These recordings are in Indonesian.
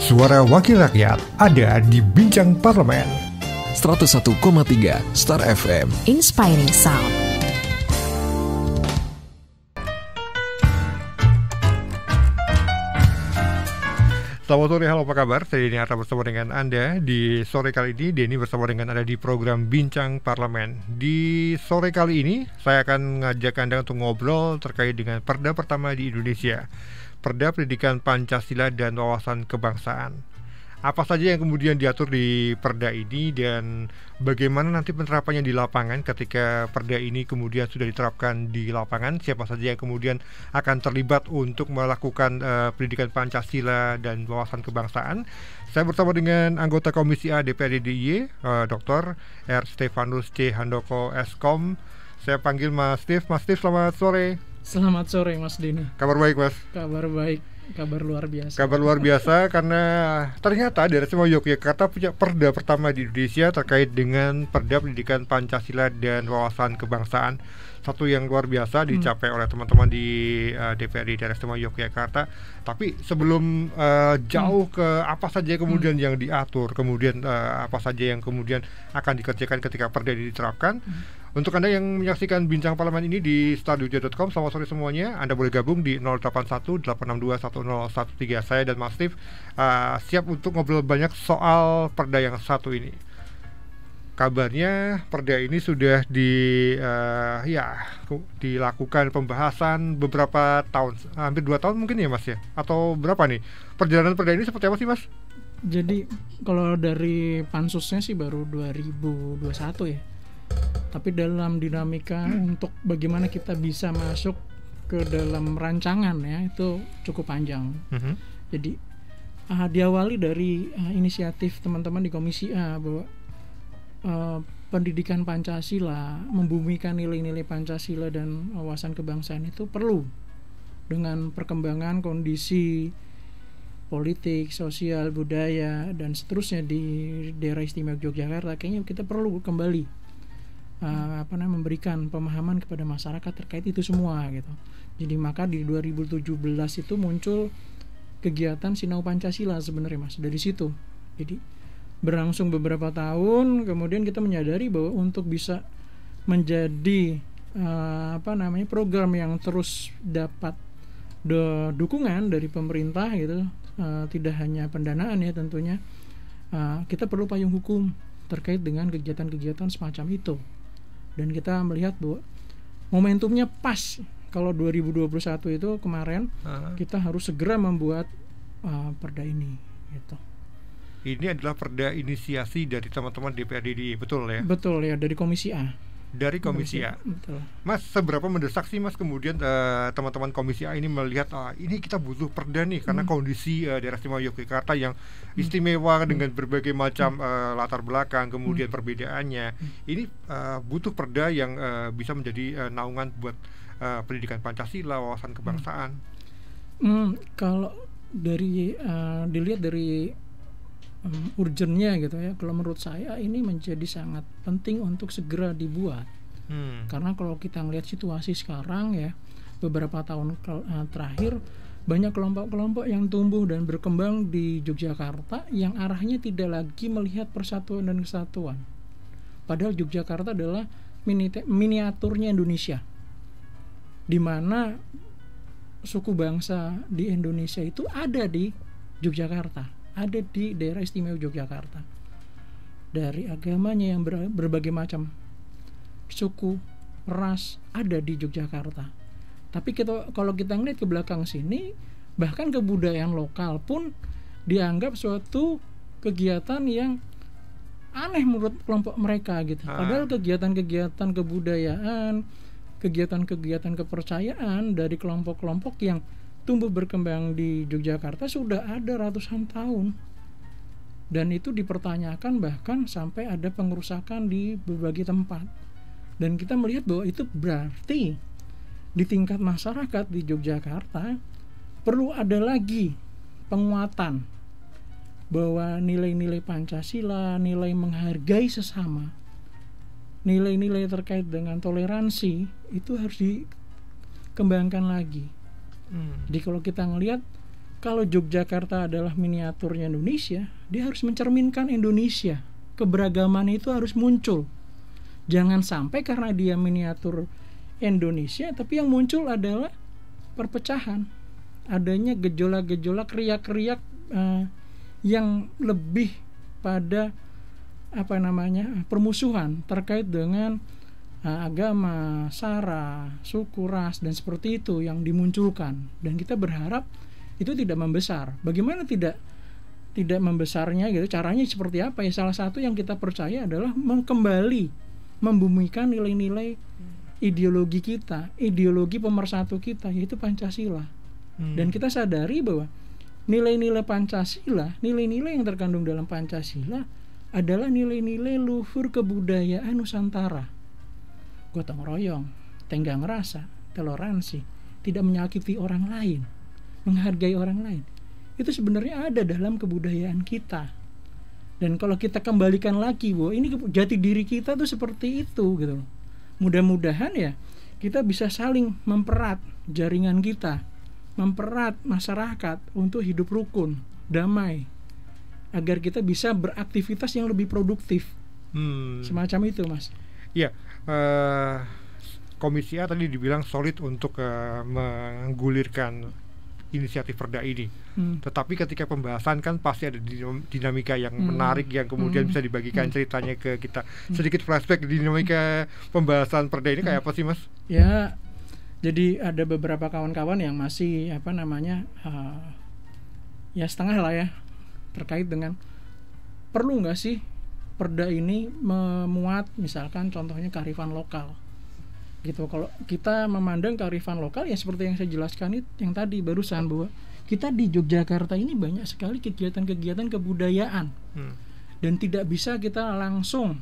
Suara Wakil Rakyat ada di Bincang Parlemen. 101,3 Star FM. Inspiring Sound. Selamat sore, halo, apa kabar? Saya Denny Arta bersama dengan Anda. Di sore kali ini, Denny bersama dengan Anda di program Bincang Parlemen. Di sore kali ini, saya akan ngajak Anda untuk ngobrol terkait dengan perda pertama di Indonesia, Perda Pendidikan Pancasila dan Wawasan Kebangsaan. Apa saja yang kemudian diatur di perda ini dan bagaimana nanti penerapannya di lapangan ketika perda ini kemudian sudah diterapkan di lapangan, siapa saja yang kemudian akan terlibat untuk melakukan pendidikan Pancasila dan wawasan kebangsaan. Saya bersama dengan anggota Komisi A DPRD DIY, Dr. R. Stefanus C. Handoko Eskom. Saya panggil Mas Steve. Mas Steve, selamat sore. Selamat sore Mas Denny. Kabar baik, Mas? Kabar baik, kabar luar biasa. Kabar luar biasa karena ternyata daerah istimewa Yogyakarta punya perda pertama di Indonesia terkait dengan Perda Pendidikan Pancasila dan Wawasan Kebangsaan. Satu yang luar biasa dicapai oleh teman-teman di DPRD daerah istimewa Yogyakarta. Tapi sebelum jauh ke apa saja kemudian yang diatur, kemudian apa saja yang kemudian akan dikerjakan ketika perda ini diterapkan. Untuk Anda yang menyaksikan Bincang Parlemen ini di starduja.com, selamat sore semuanya. Anda boleh gabung di 081-862-1013. Saya dan Mas Steve siap untuk ngobrol banyak soal perda yang satu ini. Kabarnya perda ini sudah dilakukan pembahasan beberapa tahun, hampir 2 tahun mungkin ya Mas ya? Atau berapa nih? Perjalanan perda ini seperti apa sih Mas? Jadi kalau dari pansusnya sih baru 2021 ya. Tapi dalam dinamika untuk bagaimana kita bisa masuk ke dalam rancangan ya, itu cukup panjang. Jadi diawali dari inisiatif teman-teman di Komisi A bahwa pendidikan Pancasila, membumikan nilai-nilai Pancasila dan wawasan kebangsaan itu perlu dengan perkembangan kondisi politik, sosial, budaya dan seterusnya di daerah istimewa Yogyakarta. Kayaknya kita perlu kembali memberikan pemahaman kepada masyarakat terkait itu semua gitu. Jadi maka di 2017 itu muncul kegiatan Sinau Pancasila sebenarnya Mas, dari situ. Jadi berlangsung beberapa tahun, kemudian kita menyadari bahwa untuk bisa menjadi program yang terus dapat dukungan dari pemerintah gitu, tidak hanya pendanaan ya tentunya, kita perlu payung hukum terkait dengan kegiatan-kegiatan semacam itu. Dan kita melihat bahwa momentumnya pas kalau 2021 itu kemarin kita harus segera membuat perda ini gitu. Ini adalah perda inisiasi dari teman-teman DPRD, betul ya? Betul ya, dari Komisi A. Dari Komisi A. Betul. Mas, seberapa mendesak sih Mas kemudian teman-teman Komisi A ini melihat ini kita butuh perda nih karena kondisi daerah istimewa Yogyakarta yang istimewa dengan berbagai macam latar belakang, kemudian perbedaannya. Ini butuh perda yang bisa menjadi naungan buat pendidikan Pancasila, wawasan kebangsaan. Kalau dari dilihat dari urgennya gitu ya, kalau menurut saya ini menjadi sangat penting untuk segera dibuat. Karena kalau kita ngelihat situasi sekarang ya, beberapa tahun terakhir banyak kelompok-kelompok yang tumbuh dan berkembang di Yogyakarta yang arahnya tidak lagi melihat persatuan dan kesatuan. Padahal Yogyakarta adalah miniaturnya Indonesia, di mana suku bangsa di Indonesia itu ada di Yogyakarta, ada di daerah istimewa Yogyakarta. Dari agamanya yang berbagai macam suku, ras ada di Yogyakarta. Tapi kalau kita ngeliat ke belakang sini, bahkan kebudayaan lokal pun dianggap suatu kegiatan yang aneh menurut kelompok mereka gitu. Padahal kegiatan-kegiatan kebudayaan, kegiatan-kegiatan kepercayaan dari kelompok-kelompok yang tumbuh berkembang di Yogyakarta sudah ada ratusan tahun. Dan itu dipertanyakan bahkan sampai ada pengerusakan di berbagai tempat. Dan kita melihat bahwa itu berarti di tingkat masyarakat di Yogyakarta perlu ada lagi penguatan bahwa nilai-nilai Pancasila, nilai menghargai sesama, nilai-nilai terkait dengan toleransi itu harus dikembangkan lagi. Jadi kalau kita ngelihat kalau Yogyakarta adalah miniaturnya Indonesia, dia harus mencerminkan Indonesia. Keberagaman itu harus muncul. Jangan sampai karena dia miniatur Indonesia, tapi yang muncul adalah perpecahan. Adanya gejolak-gejolak, riak-riak yang lebih pada permusuhan terkait dengan agama, sara, suku, ras, dan seperti itu yang dimunculkan. Dan kita berharap itu tidak membesar. Bagaimana tidak membesarnya gitu? Caranya seperti apa ya? Salah satu yang kita percaya adalah membumikan nilai-nilai ideologi kita, ideologi pemersatu kita, yaitu Pancasila. Dan kita sadari bahwa nilai-nilai Pancasila, nilai-nilai yang terkandung dalam Pancasila adalah nilai-nilai luhur kebudayaan Nusantara. Gotong royong, tenggang rasa, toleransi, tidak menyakiti orang lain, menghargai orang lain. Itu sebenarnya ada dalam kebudayaan kita. Dan kalau kita kembalikan lagi bahwa ini jati diri kita tuh seperti itu gitu loh. Mudah-mudahan ya kita bisa saling mempererat jaringan kita, mempererat masyarakat untuk hidup rukun, damai, agar kita bisa beraktivitas yang lebih produktif. Semacam itu, Mas. Iya, Komisi A tadi dibilang solid untuk menggulirkan inisiatif Perda ini. Tetapi ketika pembahasan kan pasti ada dinamika yang menarik yang kemudian bisa dibagikan ceritanya ke kita. Sedikit flashback dinamika pembahasan Perda ini kayak apa sih, Mas? Ya, jadi ada beberapa kawan-kawan yang masih ya setengah lah ya, terkait dengan perlu nggak sih Perda ini memuat misalkan contohnya kearifan lokal gitu. Kalau kita memandang kearifan lokal ya seperti yang saya jelaskan itu yang tadi barusan, bahwa kita di Yogyakarta ini banyak sekali kegiatan-kegiatan kebudayaan dan tidak bisa kita langsung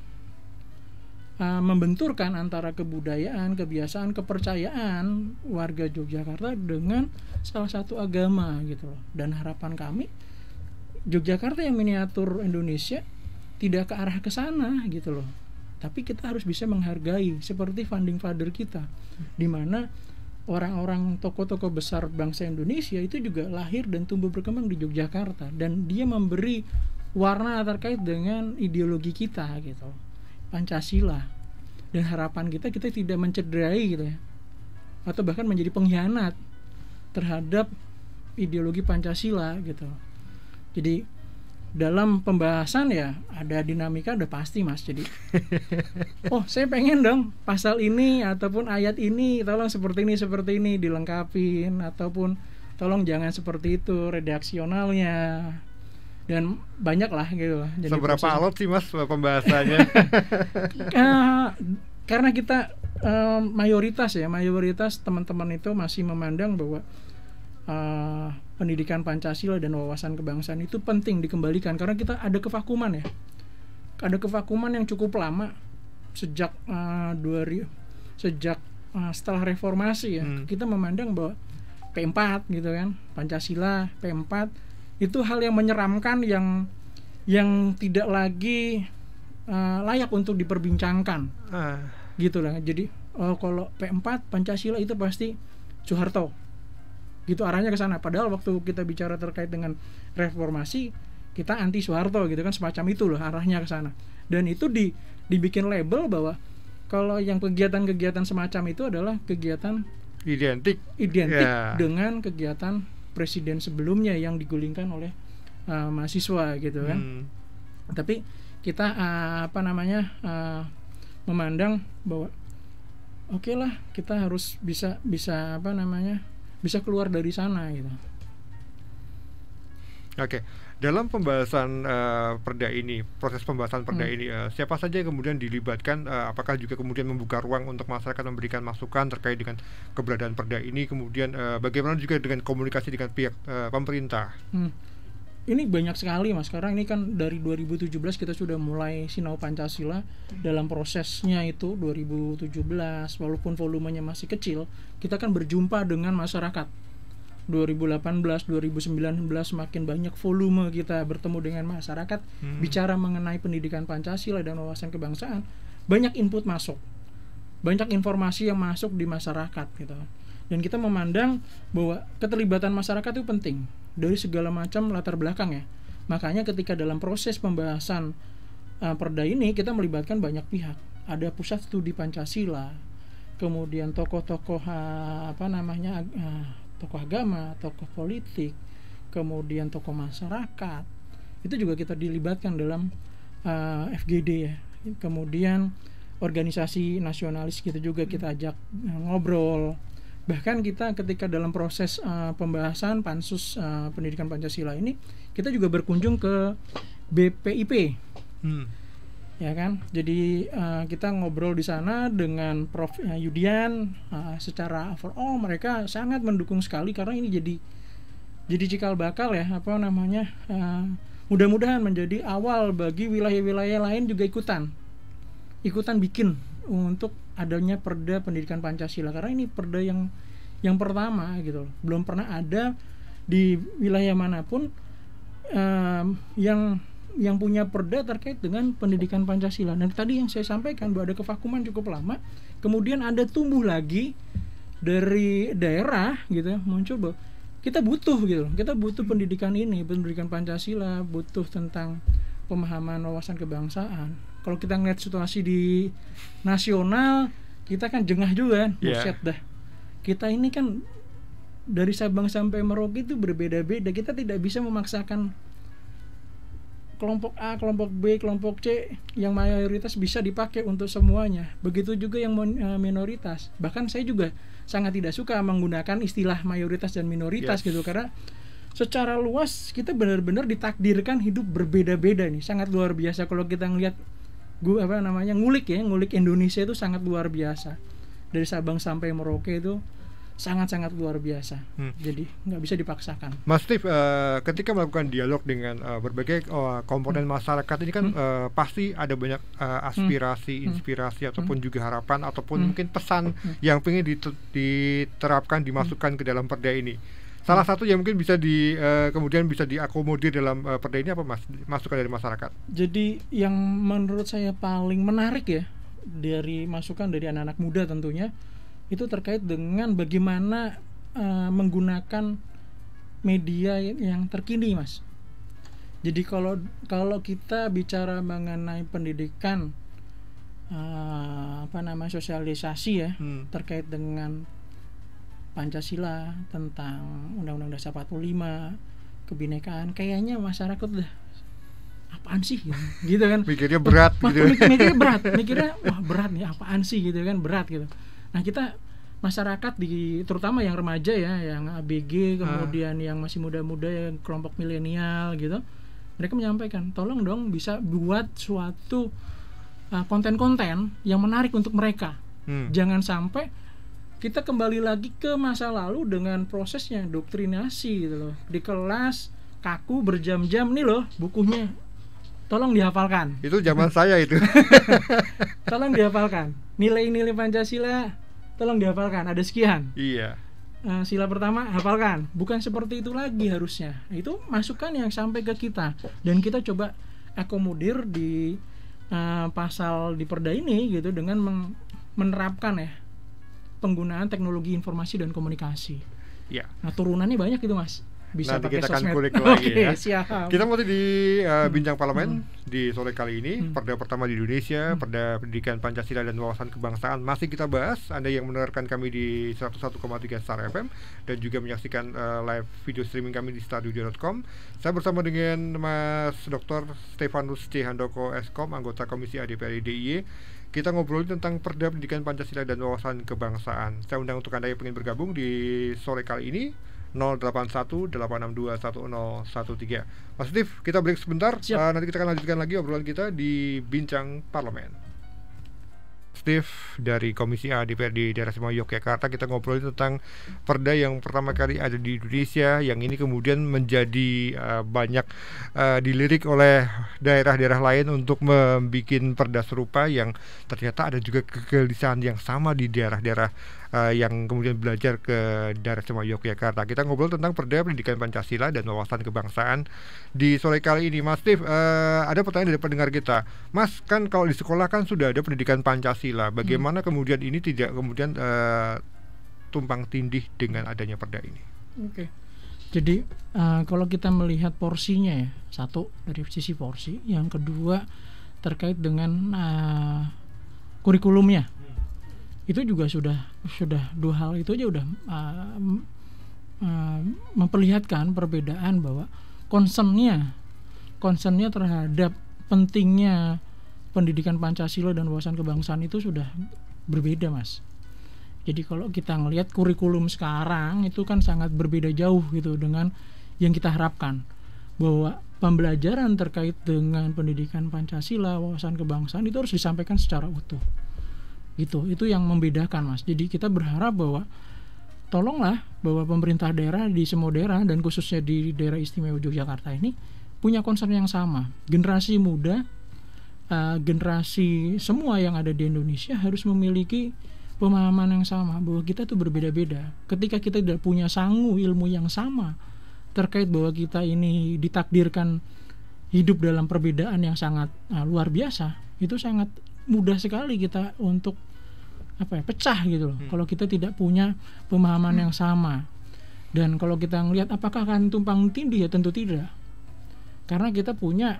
membenturkan antara kebudayaan, kebiasaan, kepercayaan warga Yogyakarta dengan salah satu agama gitu loh. Dan harapan kami Yogyakarta yang miniatur Indonesia tidak ke arah ke sana gitu loh. Tapi kita harus bisa menghargai seperti founding father kita, di mana orang-orang tokoh-tokoh besar bangsa Indonesia itu juga lahir dan tumbuh berkembang di Yogyakarta, dan dia memberi warna terkait dengan ideologi kita gitu, Pancasila. Dan harapan kita tidak mencederai gitu ya, atau bahkan menjadi pengkhianat terhadap ideologi Pancasila gitu. Jadi dalam pembahasan ya ada dinamika udah pasti, Mas. Jadi oh saya pengen dong pasal ini ataupun ayat ini tolong seperti ini dilengkapin, ataupun tolong jangan seperti itu redaksionalnya, dan banyak lah gitu. Jadi seberapa alot sih, Mas, pembahasannya? Karena kita mayoritas teman-teman itu masih memandang bahwa pendidikan Pancasila dan wawasan kebangsaan itu penting dikembalikan, karena kita ada kevakuman ya, ada kevakuman yang cukup lama sejak setelah reformasi ya. Kita memandang bahwa P4 gitu kan, Pancasila P4 itu hal yang menyeramkan, yang tidak lagi layak untuk diperbincangkan gitu lah. Jadi kalau P4 Pancasila itu pasti Soeharto gitu, arahnya ke sana. Padahal waktu kita bicara terkait dengan reformasi, kita anti Soeharto gitu kan, semacam itu loh arahnya ke sana. Dan itu dibikin label bahwa kalau yang kegiatan-kegiatan semacam itu adalah kegiatan identik dengan kegiatan presiden sebelumnya yang digulingkan oleh mahasiswa gitu kan. Tapi kita memandang bahwa oke lah, kita harus bisa keluar dari sana gitu. Oke. Dalam pembahasan Perda ini, proses pembahasan Perda ini, siapa saja yang kemudian dilibatkan? Apakah juga kemudian membuka ruang untuk masyarakat memberikan masukan terkait dengan keberadaan Perda ini? Kemudian bagaimana juga dengan komunikasi dengan pihak pemerintah? Ini banyak sekali, Mas. Sekarang ini kan dari 2017 kita sudah mulai Sinau Pancasila. Dalam prosesnya itu 2017, walaupun volumenya masih kecil, kita kan berjumpa dengan masyarakat. 2018, 2019 semakin banyak volume kita bertemu dengan masyarakat, bicara mengenai pendidikan Pancasila dan wawasan kebangsaan. Banyak input masuk, banyak informasi yang masuk di masyarakat gitu. Dan kita memandang bahwa keterlibatan masyarakat itu penting. dari segala macam latar belakang ya. Makanya ketika dalam proses pembahasan perda ini kita melibatkan banyak pihak. Ada Pusat Studi Pancasila, kemudian tokoh-tokoh tokoh agama, tokoh politik, kemudian tokoh masyarakat. Itu juga kita dilibatkan dalam FGD ya. Kemudian organisasi nasionalis kita juga kita ajak ngobrol. Bahkan kita ketika dalam proses pembahasan pansus pendidikan Pancasila ini, kita juga berkunjung ke BPIP, ya kan. Jadi kita ngobrol di sana dengan Prof. Yudian. Secara overall mereka sangat mendukung sekali karena ini jadi cikal bakal ya, mudah-mudahan menjadi awal bagi wilayah-wilayah lain juga ikutan bikin untuk adanya perda pendidikan Pancasila, karena ini perda yang pertama gitu loh. Belum pernah ada di wilayah manapun yang punya perda terkait dengan pendidikan Pancasila. Dan tadi yang saya sampaikan bahwa ada kevakuman cukup lama, kemudian ada tumbuh lagi dari daerah gitu ya, muncul bahwa kita butuh pendidikan ini, pendidikan Pancasila, butuh tentang pemahaman wawasan kebangsaan. Kalau kita ngeliat situasi di nasional, kita kan jengah juga kan, buset dah. Kita ini kan dari Sabang sampai Merauke itu berbeda-beda. Kita tidak bisa memaksakan kelompok A, kelompok B, kelompok C yang mayoritas bisa dipakai untuk semuanya. Begitu juga yang minoritas. Bahkan saya juga sangat tidak suka menggunakan istilah mayoritas dan minoritas gitu, karena secara luas kita benar-benar ditakdirkan hidup berbeda-beda nih. Sangat luar biasa kalau kita ngelihat ngulik Indonesia itu sangat luar biasa. Dari Sabang sampai Merauke itu sangat-sangat luar biasa. Jadi nggak bisa dipaksakan. Mas Steve, ketika melakukan dialog dengan berbagai komponen masyarakat ini kan pasti ada banyak aspirasi, inspirasi ataupun juga harapan ataupun mungkin pesan yang ingin diterapkan, dimasukkan ke dalam perda ini. Salah satu yang mungkin bisa kemudian bisa diakomodir dalam perda ini apa, Mas? Masukan dari masyarakat. Jadi yang menurut saya paling menarik ya dari masukan dari anak-anak muda tentunya itu terkait dengan bagaimana menggunakan media yang terkini, Mas. Jadi kalau kita bicara mengenai pendidikan sosialisasi ya terkait dengan Pancasila, tentang Undang-Undang Dasar 45, kebinekaan, kayaknya masyarakat udah apaan sih gitu kan. Mikirnya berat gitu. Mikirnya wah berat nih, apaan sih gitu kan, berat gitu. Nah, kita masyarakat terutama yang remaja ya, yang ABG, kemudian yang masih muda-muda, yang kelompok milenial gitu. Mereka menyampaikan, tolong dong bisa buat suatu konten-konten yang menarik untuk mereka. Jangan sampai kita kembali lagi ke masa lalu dengan prosesnya doktrinasi gitu loh. Di kelas kaku berjam-jam, nih loh bukunya, tolong dihafalkan. Itu zaman saya itu. Tolong dihafalkan. Nilai-nilai Pancasila tolong dihafalkan, ada sekian. Iya. Sila pertama hafalkan. Bukan seperti itu lagi harusnya. Itu masukan yang sampai ke kita dan kita coba akomodir di pasal di perda ini gitu dengan menerapkan ya penggunaan teknologi informasi dan komunikasi. Ya. Nah, turunannya banyak itu, Mas. Bisa nanti pakai kita sosmed. akan kulik lagi ya. Siap. Kita mau di Bincang Parlemen di sore kali ini, perda pertama di Indonesia, perda pendidikan Pancasila dan wawasan kebangsaan masih kita bahas. Anda yang mendengarkan kami di 101,3 Star FM dan juga menyaksikan live video streaming kami di starstudio.com. Saya bersama dengan Mas Dr. Stefanus C. Handoko Eskom, anggota Komisi A DPRD DIY. Kita ngobrolin tentang perda pendidikan Pancasila dan wawasan kebangsaan. Saya undang untuk Anda yang ingin bergabung di sore kali ini 081-862-1013. Mas Steve, kita break sebentar. Nanti kita akan lanjutkan lagi obrolan kita di Bincang Parlemen. Steve dari Komisi A DPRD Daerah Istimewa Yogyakarta, kita ngobrolin tentang perda yang pertama kali ada di Indonesia, yang ini kemudian menjadi banyak dilirik oleh daerah-daerah lain untuk membuat perda serupa, yang ternyata ada juga kegelisahan yang sama di daerah-daerah yang kemudian belajar ke Daerah Istimewa Yogyakarta. Kita ngobrol tentang perda pendidikan Pancasila dan wawasan kebangsaan di sore kali ini. Mas Steve, ada pertanyaan dari pendengar kita. Mas, kan kalau di sekolah kan sudah ada pendidikan Pancasila, bagaimana kemudian ini tidak kemudian tumpang tindih dengan adanya perda ini? Oke. Jadi kalau kita melihat porsinya ya, satu dari sisi porsi, yang kedua terkait dengan kurikulumnya, itu juga sudah dua hal itu aja udah memperlihatkan perbedaan bahwa concernnya terhadap pentingnya pendidikan Pancasila dan wawasan kebangsaan itu sudah berbeda, Mas. Jadi kalau kita ngelihat kurikulum sekarang itu kan sangat berbeda jauh gitu dengan yang kita harapkan, bahwa pembelajaran terkait dengan pendidikan Pancasila, wawasan kebangsaan itu harus disampaikan secara utuh. Gitu. Itu yang membedakan, Mas. Jadi kita berharap bahwa tolonglah bahwa pemerintah daerah di semua daerah dan khususnya di daerah istimewa Yogyakarta ini punya concern yang sama. Generasi muda, generasi semua yang ada di Indonesia harus memiliki pemahaman yang sama bahwa kita tuh berbeda-beda. Ketika kita tidak punya sangu ilmu yang sama terkait bahwa kita ini ditakdirkan hidup dalam perbedaan yang sangat luar biasa, itu sangat mudah sekali kita untuk pecah gitu loh. Kalau kita tidak punya pemahaman yang sama. Dan kalau kita ngelihat apakah akan tumpang tindih, ya tentu tidak. Karena kita punya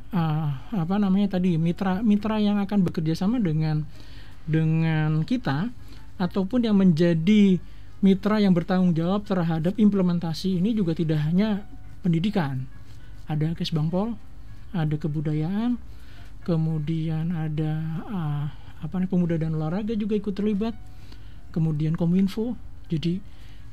mitra yang akan bekerja sama dengan kita, ataupun yang menjadi mitra yang bertanggung jawab terhadap implementasi ini juga tidak hanya pendidikan. Ada Kesbangpol, ada kebudayaan, kemudian ada pemuda dan olahraga juga ikut terlibat, kemudian Kominfo. Jadi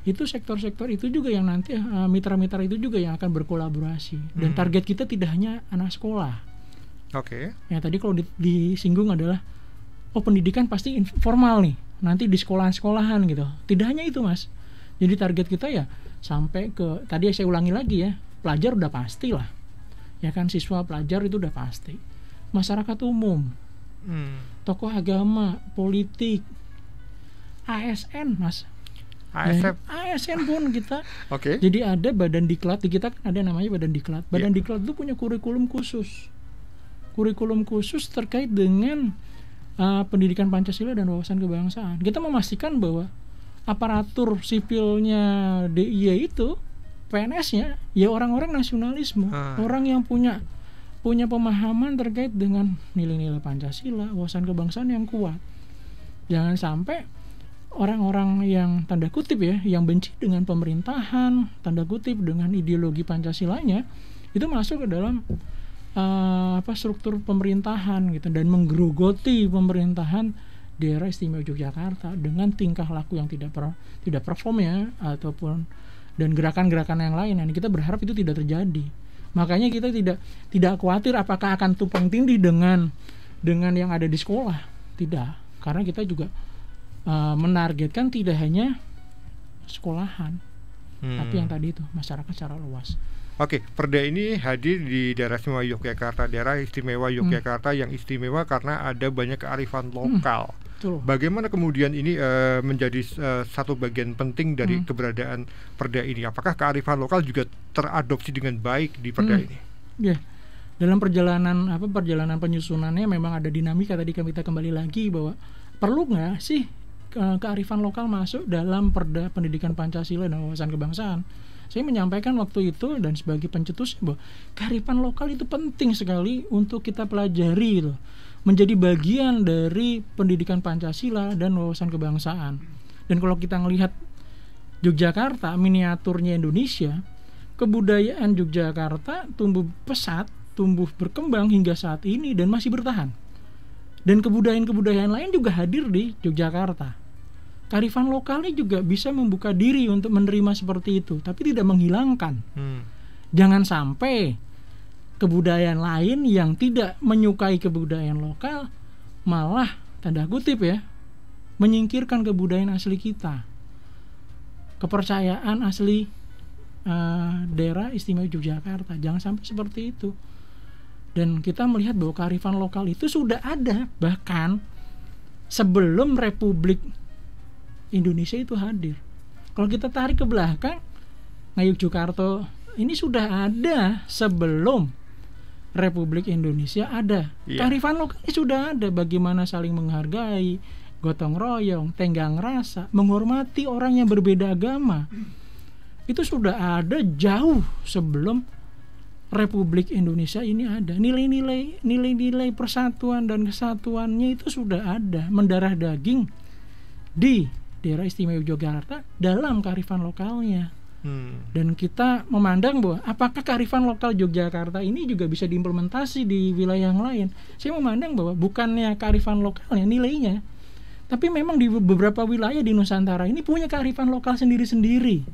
itu sektor-sektor itu juga yang nanti mitra-mitra itu juga yang akan berkolaborasi. Dan target kita tidak hanya anak sekolah. Oke. Ya tadi kalau disinggung adalah pendidikan pasti informal nih, nanti di sekolahan-sekolahan gitu. Tidak hanya itu, Mas. Jadi target kita ya sampai ke, tadi saya ulangi lagi ya, pelajar udah pasti lah. Ya kan, siswa pelajar itu udah pasti. Masyarakat umum, tokoh agama, politik, ASN, Mas. ASN pun kita. Oke. Jadi ada badan diklat, di kita kan ada namanya badan diklat. Badan diklat itu punya kurikulum khusus. Kurikulum khusus terkait dengan pendidikan Pancasila dan wawasan kebangsaan. Kita memastikan bahwa aparatur sipilnya DIY itu, PNS-nya ya orang-orang nasionalisme, orang yang punya pemahaman terkait dengan nilai-nilai Pancasila, wawasan kebangsaan yang kuat. Jangan sampai orang-orang yang tanda kutip ya, yang benci dengan pemerintahan, tanda kutip dengan ideologi Pancasilanya, itu masuk ke dalam struktur pemerintahan gitu, dan menggerogoti pemerintahan daerah istimewa Yogyakarta dengan tingkah laku yang tidak perform ya, ataupun dan gerakan-gerakan yang lain. Dan kita berharap itu tidak terjadi. Makanya kita tidak khawatir apakah akan tumpang tindih dengan yang ada di sekolah. Tidak, karena kita juga menargetkan tidak hanya sekolahan, tapi yang tadi itu masyarakat secara luas. Oke, Perda ini hadir di daerah istimewa Yogyakarta, daerah istimewa Yogyakarta yang istimewa karena ada banyak kearifan lokal. Bagaimana kemudian ini menjadi satu bagian penting dari keberadaan Perda ini? Apakah kearifan lokal juga teradopsi dengan baik di Perda ini? Ya, dalam perjalanan penyusunannya memang ada dinamika. Tadi kita kembali lagi bahwa perlu nggak sih kearifan lokal masuk dalam Perda Pendidikan Pancasila dan Wawasan Kebangsaan? Saya menyampaikan waktu itu dan sebagai pencetus bahwa kearifan lokal itu penting sekali untuk kita pelajari gitu, menjadi bagian dari pendidikan Pancasila dan wawasan kebangsaan. Dan kalau kita melihat Yogyakarta, miniaturnya Indonesia, kebudayaan Yogyakarta tumbuh pesat, tumbuh berkembang hingga saat ini dan masih bertahan. Dan kebudayaan-kebudayaan lain juga hadir di Yogyakarta. Kearifan lokalnya juga bisa membuka diri untuk menerima seperti itu, tapi tidak menghilangkan. Jangan sampai kebudayaan lain yang tidak menyukai kebudayaan lokal malah tanda kutip ya menyingkirkan kebudayaan asli kita, kepercayaan asli daerah istimewa Yogyakarta. Jangan sampai seperti itu. Dan kita melihat bahwa kearifan lokal itu sudah ada bahkan sebelum Republik Indonesia itu hadir. Kalau kita tarik ke belakang, Ngayogyakarta ini sudah ada sebelum Republik Indonesia ada. Kearifan lokalnya sudah ada, bagaimana saling itu sudah ada jauh sebelum Republik Indonesia ini ada. Nilai-nilai persatuan dan kesatuannya itu sudah ada, mendarah daging di daerah istimewa Yogyakarta dalam kearifan lokalnya. Dan kita memandang bahwa apakah kearifan lokal Yogyakarta ini juga bisa diimplementasi di wilayah yang lain. Saya memandang bahwa bukannya kearifan lokalnya nilainya, tapi memang di beberapa wilayah di Nusantara ini punya kearifan lokal sendiri-sendiri.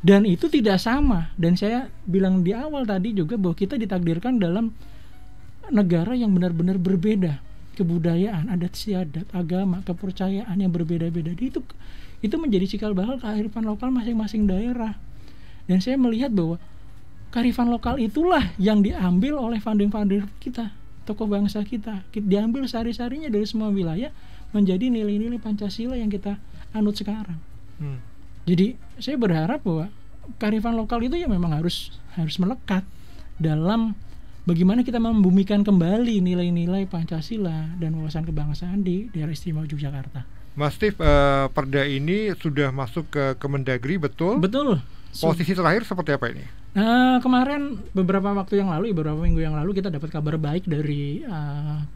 Dan itu tidak sama. Dan saya bilang di awal tadi juga bahwa kita ditakdirkan dalam negara yang benar-benar berbeda. Kebudayaan, adat istiadat, agama, kepercayaan yang berbeda-beda. Itu menjadi cikal bakal kearifan lokal masing-masing daerah. Dan saya melihat bahwa kearifan lokal itulah yang diambil oleh founding-founder kita, tokoh bangsa kita. Diambil sari-sarinya dari semua wilayah menjadi nilai-nilai Pancasila yang kita anut sekarang. Jadi saya berharap bahwa kearifan lokal itu ya memang harus melekat dalam bagaimana kita membumikan kembali nilai-nilai Pancasila dan wawasan kebangsaan di daerah istimewa Yogyakarta. Mas Steve, perda ini sudah masuk ke Kemendagri, betul? Betul. Posisi terakhir seperti apa ini? Kemarin beberapa minggu yang lalu kita dapat kabar baik dari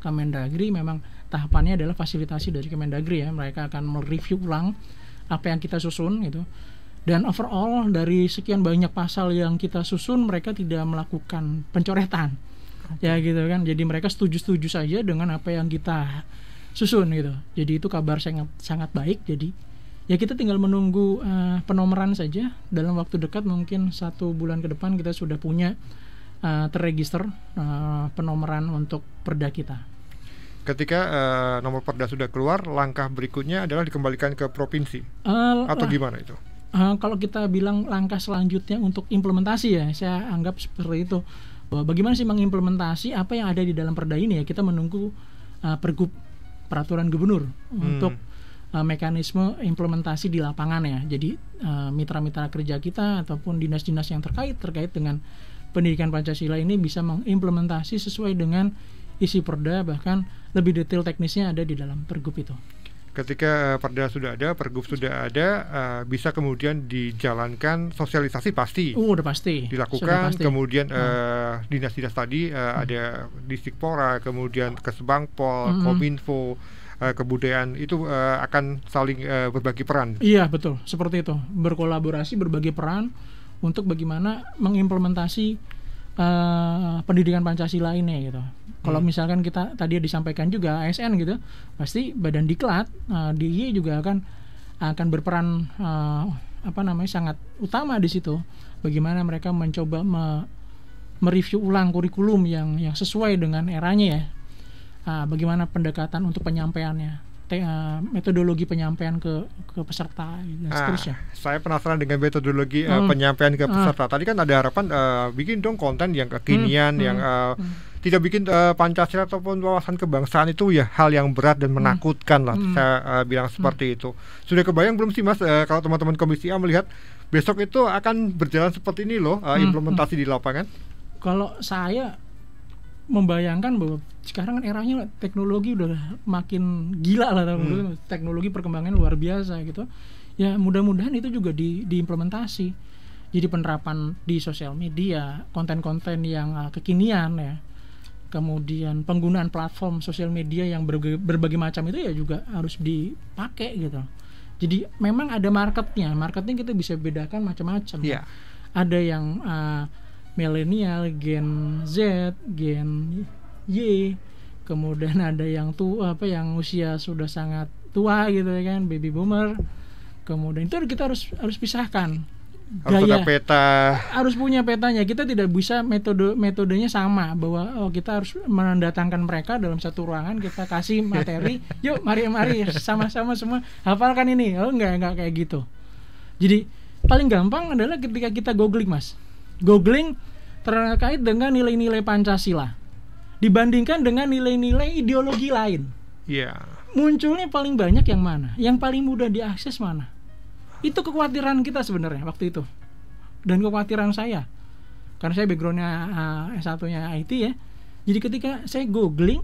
Kemendagri. Memang tahapannya adalah fasilitasi dari Kemendagri ya. Mereka akan mereview ulang apa yang kita susun gitu. Dan overall dari sekian banyak pasal yang kita susun, mereka tidak melakukan pencoretan. Ya gitu kan. Jadi mereka setuju-setuju saja dengan apa yang kita susun gitu. Jadi itu kabar sangat baik. Jadi ya kita tinggal menunggu penomoran saja. Dalam waktu dekat mungkin 1 bulan ke depan kita sudah punya terregister penomoran untuk perda kita. Ketika nomor perda sudah keluar, langkah berikutnya adalah dikembalikan ke provinsi atau gimana itu? Kalau kita bilang langkah selanjutnya untuk implementasi ya, saya anggap seperti itu. Bagaimana sih mengimplementasi apa yang ada di dalam perda ini ya? Kita menunggu pergub peraturan gubernur untuk mekanisme implementasi di lapangan ya. Jadi mitra-mitra kerja kita ataupun dinas-dinas yang terkait dengan pendidikan Pancasila ini bisa mengimplementasi sesuai dengan isi perda, bahkan lebih detail teknisnya ada di dalam pergub itu. Ketika perda sudah ada, pergub sudah ada, bisa kemudian dijalankan sosialisasi pasti. Udah pasti dilakukan. Pasti. Kemudian dinas-dinas tadi ada Distipora, kemudian Kesbangpol, Kominfo, kebudayaan itu akan saling berbagi peran. Iya betul, seperti itu, berkolaborasi, berbagi peran untuk bagaimana mengimplementasi pendidikan Pancasila ini gitu. Kalau misalkan kita tadi disampaikan juga ASN gitu, pasti Badan Diklat DIY juga akan berperan sangat utama di situ. Bagaimana mereka mencoba mereview ulang kurikulum yang sesuai dengan eranya ya. Bagaimana pendekatan untuk penyampaiannya, metodologi penyampaian ke peserta dan seterusnya. Saya penasaran dengan metodologi penyampaian ke peserta. Tadi kan ada harapan bikin dong konten yang kekinian, yang tidak bikin Pancasila ataupun wawasan kebangsaan itu ya hal yang berat dan menakutkan lah. Saya bilang seperti itu. Sudah kebayang belum sih Mas kalau teman-teman Komisi A melihat besok itu akan berjalan seperti ini loh implementasi di lapangan? Kalau saya membayangkan bahwa sekarang kan eranya teknologi udah makin gila lah, teknologi perkembangan luar biasa gitu. Ya mudah-mudahan itu juga diimplementasi. Jadi penerapan di sosial media, konten-konten yang kekinian ya. Kemudian penggunaan platform sosial media yang berbagai macam itu ya juga harus dipakai gitu. Jadi memang ada marketnya kita bisa bedakan macam-macam. Yeah. Ada yang milenial, Gen Z, Gen Y, kemudian ada yang tua yang usia sudah sangat tua gitu ya kan, baby boomer. Kemudian itu kita harus pisahkan. Harus ada peta. Harus punya petanya. Kita tidak bisa metodenya sama bahwa kita harus mendatangkan mereka dalam satu ruangan, kita kasih materi, yuk mari sama-sama semua hafalkan ini. Enggak kayak gitu. Jadi paling gampang adalah ketika kita googling Mas. Googling terkait dengan nilai-nilai Pancasila dibandingkan dengan nilai-nilai ideologi lain. Iya. Munculnya paling banyak yang mana? Yang paling mudah diakses mana? Itu kekhawatiran kita sebenarnya waktu itu. Dan kekhawatiran saya. Karena saya backgroundnya S1-nya IT ya. Jadi ketika saya googling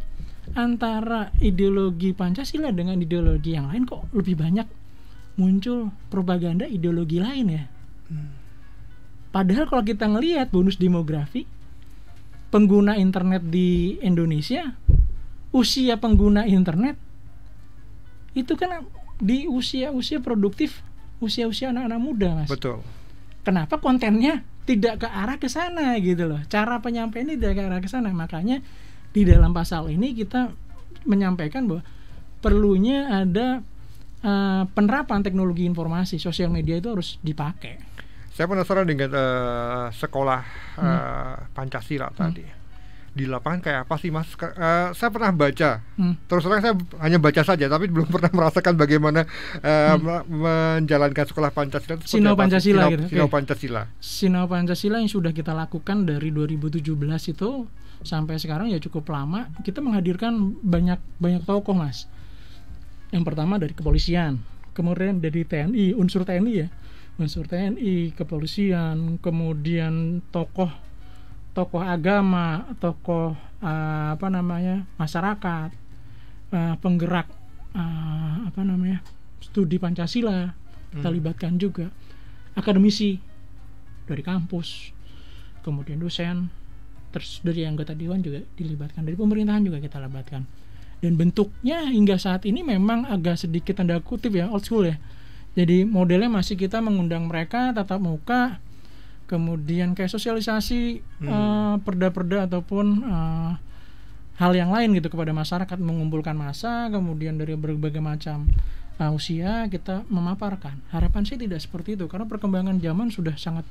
antara ideologi Pancasila dengan ideologi yang lain, kok lebih banyak muncul propaganda ideologi lain ya. Padahal kalau kita ngelihat bonus demografi, pengguna internet di Indonesia, usia pengguna internet itu kan di usia-usia produktif, usia-usia anak-anak muda, Mas. Betul. Kenapa kontennya tidak ke arah ke sana gitu loh. Cara penyampaiannya tidak ke arah ke sana. Makanya di dalam pasal ini kita menyampaikan bahwa perlunya ada penerapan teknologi informasi, sosial media itu harus dipakai. Saya penasaran dengan sekolah Pancasila tadi. Di lapangan kayak apa sih, Mas? Saya pernah baca. Terus terang saya hanya baca saja, tapi belum pernah merasakan bagaimana menjalankan sekolah Pancasila. Sinau Pancasila gitu. Sinau Pancasila. Sinau Pancasila yang sudah kita lakukan dari 2017 itu sampai sekarang ya cukup lama. Kita menghadirkan banyak tokoh, Mas. Yang pertama dari kepolisian, kemudian dari TNI, unsur TNI ya. Unsur TNI, kepolisian, kemudian tokoh agama, tokoh masyarakat, penggerak studi Pancasila kita libatkan juga, akademisi dari kampus, kemudian dosen, terus dari anggota dewan juga dilibatkan, dari pemerintahan juga kita libatkan. Dan bentuknya hingga saat ini memang agak sedikit tanda kutip ya, old school ya. Jadi modelnya masih kita mengundang mereka tatap muka, kemudian kayak sosialisasi perda-perda ataupun hal yang lain gitu kepada masyarakat, mengumpulkan massa, kemudian dari berbagai macam usia kita memaparkan. Harapan saya tidak seperti itu, karena perkembangan zaman sudah sangat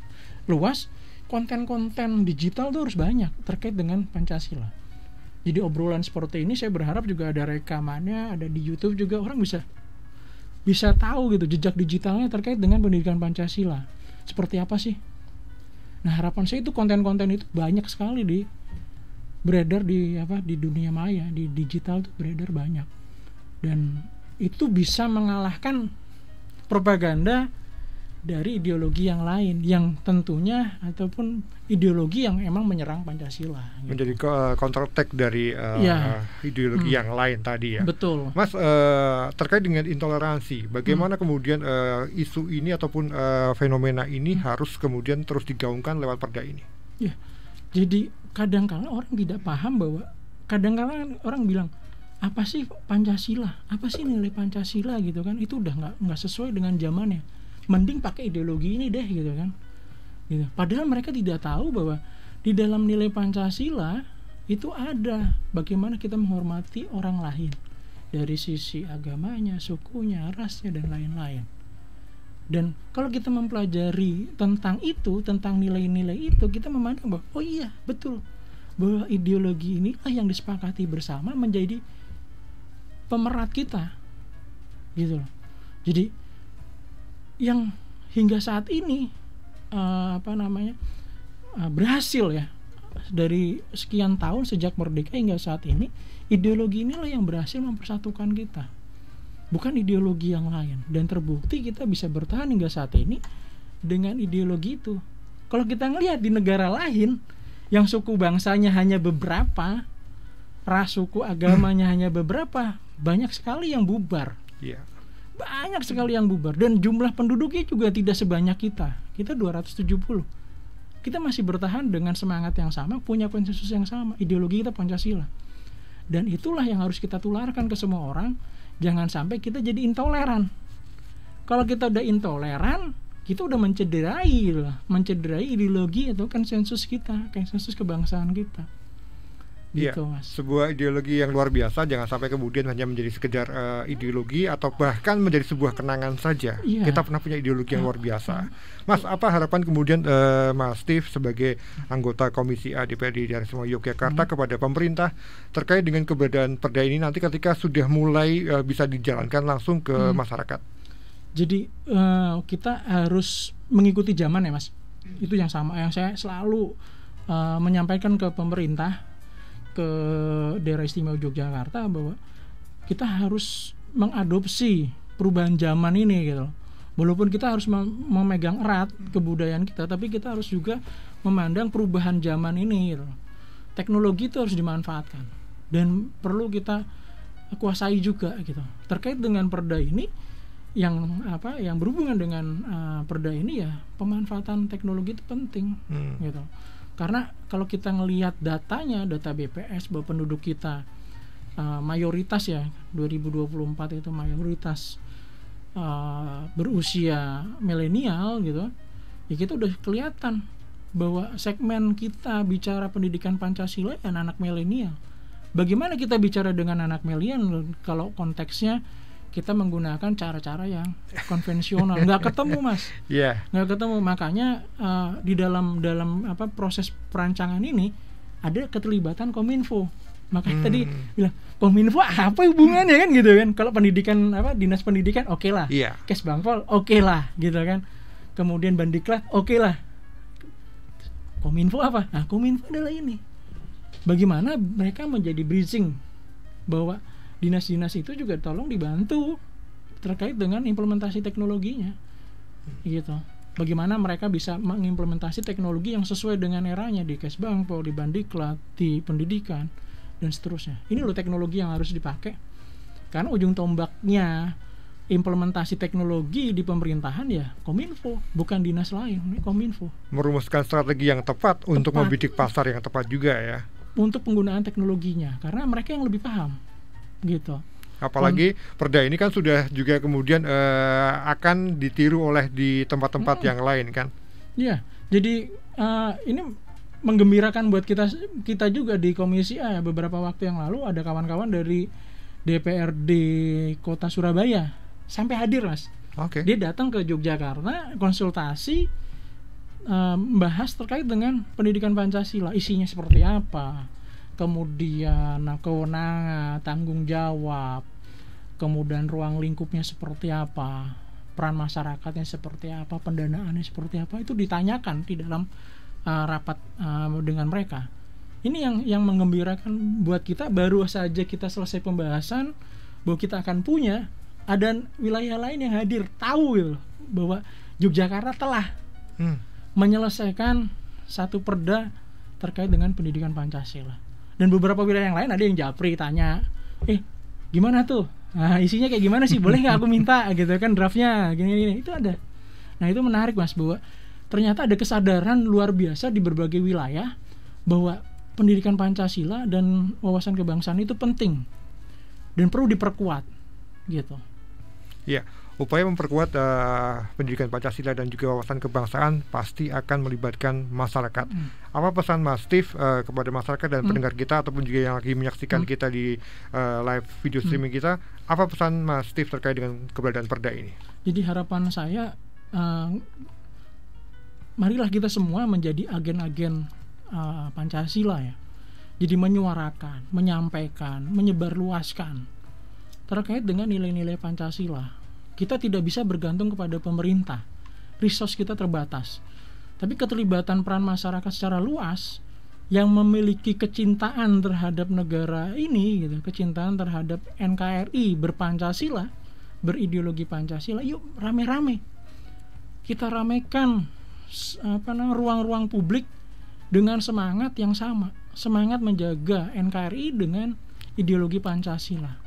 luas, konten-konten digital tuh harus banyak terkait dengan Pancasila. Jadi obrolan seperti ini saya berharap juga ada rekamannya, ada di YouTube juga, orang bisa tahu gitu jejak digitalnya terkait dengan pendidikan Pancasila. Seperti apa sih? Nah, harapan saya itu konten-konten itu banyak sekali beredar di dunia maya, di digital itu beredar banyak. Dan itu bisa mengalahkan propaganda dari ideologi yang lain yang tentunya ataupun ideologi yang emang menyerang Pancasila gitu. Menjadi counter attack dari ideologi yang lain tadi ya. Betul. Mas, terkait dengan intoleransi, bagaimana kemudian isu ini ataupun fenomena ini harus kemudian terus digaungkan lewat perda ini? Ya, jadi kadang-kala orang tidak paham bahwa kadang-kala orang bilang apa sih Pancasila, apa sih nilai Pancasila gitu kan, itu udah nggak sesuai dengan zamannya. Mending pakai ideologi ini deh gitu kan. Gitu. Padahal mereka tidak tahu bahwa di dalam nilai Pancasila itu ada bagaimana kita menghormati orang lain dari sisi agamanya, sukunya, rasnya dan lain-lain. Dan kalau kita mempelajari tentang itu, tentang nilai-nilai itu, kita memandang bahwa oh iya betul bahwa ideologi inilah yang disepakati bersama menjadi pemerat kita, gitu loh. Jadi yang hingga saat ini berhasil ya, dari sekian tahun sejak merdeka hingga saat ini, ideologi inilah yang berhasil mempersatukan kita, bukan ideologi yang lain. Dan terbukti kita bisa bertahan hingga saat ini dengan ideologi itu. Kalau kita ngelihat di negara lain yang suku bangsanya hanya beberapa, ras suku agamanya hanya beberapa, banyak sekali yang bubar. Banyak sekali yang bubar, dan jumlah penduduknya juga tidak sebanyak kita 270. Kita masih bertahan dengan semangat yang sama, punya konsensus yang sama, ideologi kita Pancasila. Dan itulah yang harus kita tularkan ke semua orang. Jangan sampai kita jadi intoleran. Kalau kita udah intoleran, kita udah mencederai ideologi atau konsensus kita, konsensus kebangsaan kita. Gitu, Mas. Sebuah ideologi yang luar biasa, jangan sampai kemudian hanya menjadi sekedar ideologi atau bahkan menjadi sebuah kenangan saja. Kita pernah punya ideologi yang luar biasa. Mas, apa harapan kemudian Mas Steve sebagai anggota Komisi A DPRD dari semua Yogyakarta kepada pemerintah terkait dengan keberadaan perda ini nanti ketika sudah mulai bisa dijalankan langsung ke masyarakat? Jadi kita harus mengikuti zaman ya, Mas. Itu yang sama yang saya selalu menyampaikan ke pemerintah, ke daerah istimewa Yogyakarta, bahwa kita harus mengadopsi perubahan zaman ini gitu. Walaupun kita harus memegang erat kebudayaan kita, tapi kita harus juga memandang perubahan zaman ini gitu. Teknologi itu harus dimanfaatkan dan perlu kita kuasai juga gitu. Terkait dengan perda ini, yang berhubungan dengan perda ini ya pemanfaatan teknologi itu penting gitu. Karena kalau kita ngelihat datanya, data BPS bahwa penduduk kita mayoritas ya 2024 itu mayoritas berusia milenial gitu, ya kita udah kelihatan bahwa segmen kita bicara pendidikan Pancasila ya anak milenial. Bagaimana kita bicara dengan anak milenial kalau konteksnya kita menggunakan cara-cara yang konvensional, nggak ketemu mas, nggak ketemu. Makanya di dalam proses perancangan ini ada keterlibatan Kominfo. Makanya tadi bilang Kominfo apa hubungannya kan gitu kan? Kalau pendidikan dinas pendidikan oke lah, Kesbangpol oke lah gitu kan. Kemudian Bandiklat oke lah. Kominfo apa? Nah Kominfo adalah ini. Bagaimana mereka menjadi bridging bahwa dinas-dinas itu juga tolong dibantu terkait dengan implementasi teknologinya gitu. Bagaimana mereka bisa mengimplementasi teknologi yang sesuai dengan eranya di Kesbangpol, di Bandiklat, di pendidikan dan seterusnya. Ini loh teknologi yang harus dipakai. Karena ujung tombaknya implementasi teknologi di pemerintahan ya Kominfo, bukan dinas lain, ini Kominfo. Merumuskan strategi yang tepat untuk membidik pasar yang tepat juga ya. Untuk penggunaan teknologinya, karena mereka yang lebih paham. Gitu. Apalagi perda ini kan sudah juga kemudian akan ditiru oleh di tempat-tempat yang lain kan. Iya, jadi ini menggembirakan buat kita juga di Komisi A. Beberapa waktu yang lalu ada kawan-kawan dari DPRD Kota Surabaya sampai hadir mas. Dia datang ke Yogyakarta konsultasi membahas terkait dengan pendidikan Pancasila, isinya seperti apa, kemudian kewenangan, tanggung jawab, kemudian ruang lingkupnya seperti apa, peran masyarakatnya seperti apa, pendanaannya seperti apa, itu ditanyakan di dalam rapat dengan mereka. Ini yang menggembirakan buat kita. Baru saja kita selesai pembahasan bahwa kita akan punya, ada wilayah lain yang hadir tahu gitu, bahwa Yogyakarta telah menyelesaikan satu perda terkait dengan pendidikan Pancasila. Dan beberapa wilayah yang lain ada yang japri tanya, gimana tuh? Nah, isinya kayak gimana sih? Boleh nggak aku minta gitu kan draftnya gini. Itu ada. Nah itu menarik mas, bahwa ternyata ada kesadaran luar biasa di berbagai wilayah bahwa pendidikan Pancasila dan wawasan kebangsaan itu penting dan perlu diperkuat gitu. Iya. Upaya memperkuat pendidikan Pancasila dan juga wawasan kebangsaan pasti akan melibatkan masyarakat. Apa pesan Mas Steve kepada masyarakat dan pendengar kita ataupun juga yang lagi menyaksikan kita di live video streaming kita? Apa pesan Mas Steve terkait dengan keberadaan perda ini? Jadi harapan saya, marilah kita semua menjadi agen-agen Pancasila ya. Jadi menyuarakan, menyampaikan, menyebarluaskan terkait dengan nilai-nilai Pancasila. Kita tidak bisa bergantung kepada pemerintah, resource kita terbatas. Tapi keterlibatan peran masyarakat secara luas yang memiliki kecintaan terhadap negara ini, gitu, kecintaan terhadap NKRI, berpancasila, berideologi Pancasila, yuk rame-rame kita ramekan ruang-ruang publik dengan semangat yang sama, semangat menjaga NKRI dengan ideologi Pancasila.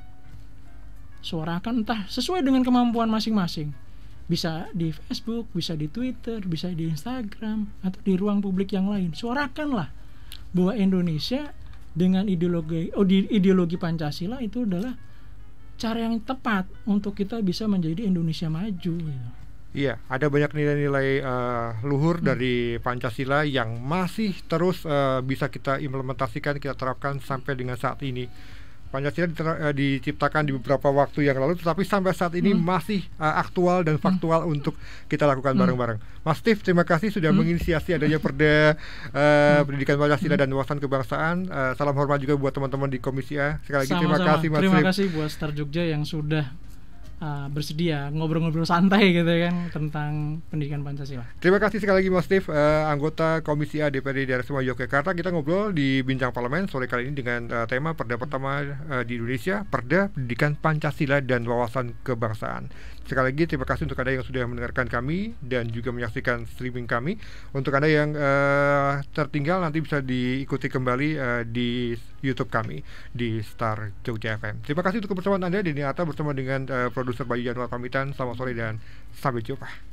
Suarakan entah sesuai dengan kemampuan masing-masing, bisa di Facebook, bisa di Twitter, bisa di Instagram, atau di ruang publik yang lain. Suarakanlah bahwa Indonesia dengan ideologi Pancasila itu adalah cara yang tepat untuk kita bisa menjadi Indonesia maju gitu. Iya, ada banyak nilai-nilai luhur dari Pancasila yang masih terus bisa kita implementasikan, kita terapkan sampai dengan saat ini. Pancasila diciptakan di beberapa waktu yang lalu, tetapi sampai saat ini masih aktual dan faktual untuk kita lakukan bareng-bareng. Mas Steve, terima kasih sudah menginisiasi adanya perda pendidikan Pancasila dan wawasan kebangsaan. Salam hormat juga buat teman-teman di Komisi A. Sekali lagi terima kasih Mas Steve. Terima kasih buat Star Jogja yang sudah bersedia ngobrol-ngobrol santai gitu kan tentang pendidikan Pancasila. Terima kasih sekali lagi Mas Steve, anggota Komisi A DPRD Daerah Istimewa Yogyakarta. Kita ngobrol di Bincang Parlemen sore kali ini dengan tema perda pertama di Indonesia, perda pendidikan Pancasila dan wawasan kebangsaan. Sekali lagi terima kasih untuk Anda yang sudah mendengarkan kami dan juga menyaksikan streaming kami. Untuk Anda yang tertinggal nanti bisa diikuti kembali di YouTube kami di Star Jogja FM. Terima kasih untuk kebersamaan Anda. Denny Atta bersama dengan produser produser Bayu Januar pamitan. Selamat sore dan sampai jumpa.